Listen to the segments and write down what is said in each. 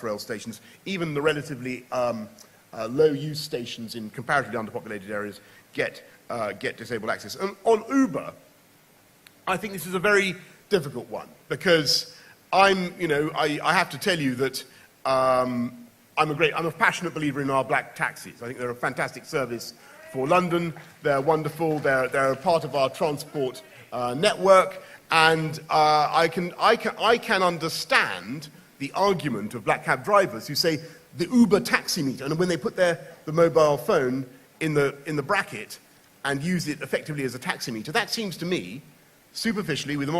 rail stations, even the relatively low-use stations in comparatively underpopulated areas get disabled access. And on Uber, I think this is a very difficult one because I have to tell you that I'm a passionate believer in our black taxis. I think they're a fantastic service for London. They're wonderful. They're a part of our transport network, and I can understand the argument of black cab drivers who say the Uber taxi meter, and when they put the mobile phone in the bracket and use it effectively as a taxi meter, that seems to me, superficially, with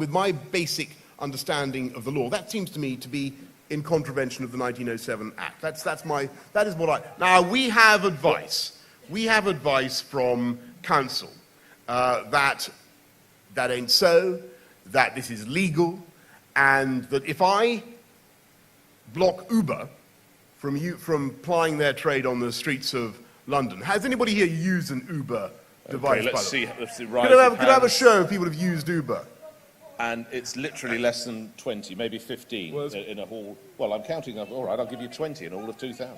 my basic understanding of the law, that seems to me to be in contravention of the 1907 Act. That is what I... Now, we have advice. We have advice from council that ain't so, that this is legal, and that if I block Uber from plying their trade on the streets of London, has anybody here used an Uber device? Okay, let's see. Right. Could I have a show of people who've used Uber? And it's literally less than 20, maybe 15 in a hall. Well, I'm counting up. All right, I'll give you 20 in all of 2,000.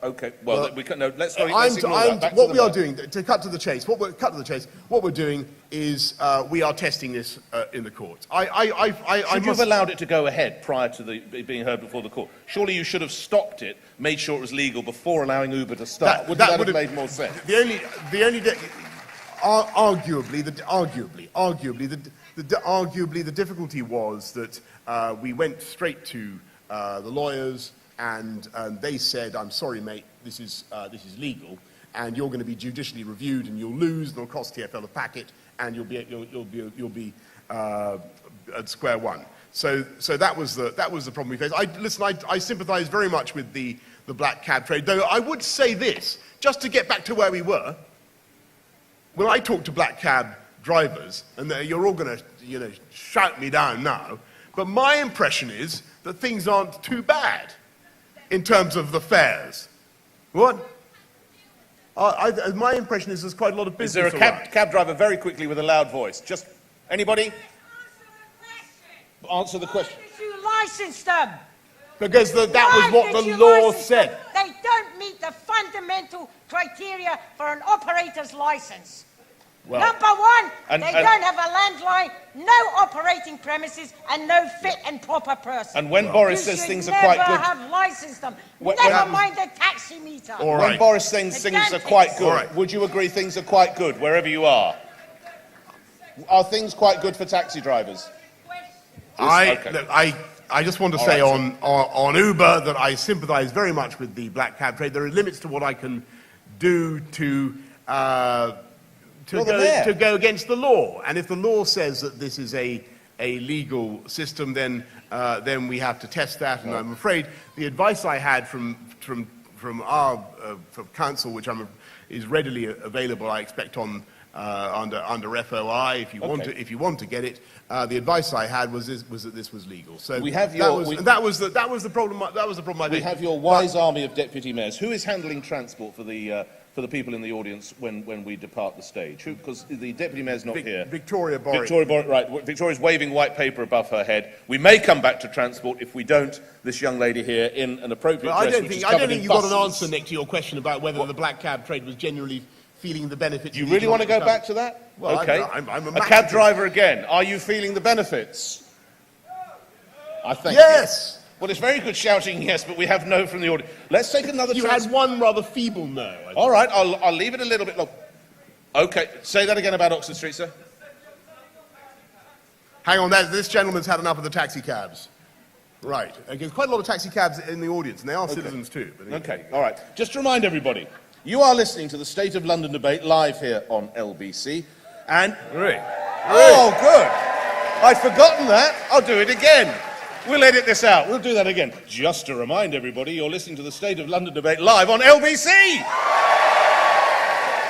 Okay. Well, we can. No, let's go. What we are doing, to cut to the chase, what we're doing is we are testing this in the courts. Should you have allowed it to go ahead prior to it being heard before the court? Surely you should have stopped it, made sure it was legal before allowing Uber to start. Wouldn't that have made more sense? Arguably, the difficulty was that we went straight to the lawyers. And they said, "I'm sorry, mate. This is legal, and you're going to be judicially reviewed, and you'll lose. And it'll cost TfL a packet, and you'll be at square one." So that was the problem we faced. I sympathise very much with the black cab trade, though I would say this, just to get back to where we were. When I talk to black cab drivers, and you're all going to shout me down now, but my impression is that things aren't too bad in terms of the fares. What? My impression is there's quite a lot of business. Is there a cab driver very quickly with a loud voice? Just anybody? Answer the question. Why did you license them? Because that was what the law said. They don't meet the fundamental criteria for an operator's license. Well, Number one, they don't have a landline, no operating premises, and no fit and proper person. And when Boris says things are quite good... You should never have licensed them. Never mind the taxi meter. All right. When Boris says things are quite good, would you agree things are quite good wherever you are? Are things quite good for taxi drivers? I just want to say on Uber that I sympathise very much with the black cab trade. There are limits to what I can do to go against the law, and if the law says that this is a legal system, then we have to test that. And I'm afraid the advice I had from council, which is readily available, I expect under FOI if you want to get it. The advice I had was that this was legal. So that was the problem. That was the problem. We have your wise army of deputy mayors. Who is handling transport for the people in the audience when we depart the stage? Because the deputy mayor's not here. Victoria Boris. Right. Victoria's waving white paper above her head. We may come back to transport if we don't. This young lady here in an appropriate dress. I don't think you got an answer, Nick, to your question about whether the black cab trade was genuinely feeling the benefits. Do you really want to go back to that? Well, okay. I'm a cab driver again. Are you feeling the benefits? I think yes. Well, it's very good shouting yes, but we have no from the audience. Let's take another... You had one rather feeble no. All right, I'll leave it a little bit long. Okay, say that again about Oxford Street, sir. Hang on, this gentleman's had enough of the taxi cabs. Right. There's quite a lot of taxi cabs in the audience, and they are citizens too. But okay, all right. Just to remind everybody, you are listening to the State of London debate live here on LBC, and... Really? Oh, good. I'd forgotten that. I'll do it again. We'll edit this out. We'll do that again. Just to remind everybody, you're listening to the State of London debate live on LBC!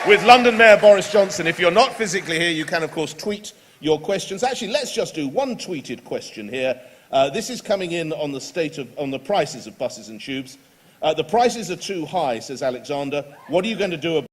With London Mayor Boris Johnson. If you're not physically here, you can, of course, tweet your questions. Actually, let's just do one tweeted question here. This is coming in on the prices of buses and tubes. The prices are too high, says Alexander. What are you going to do about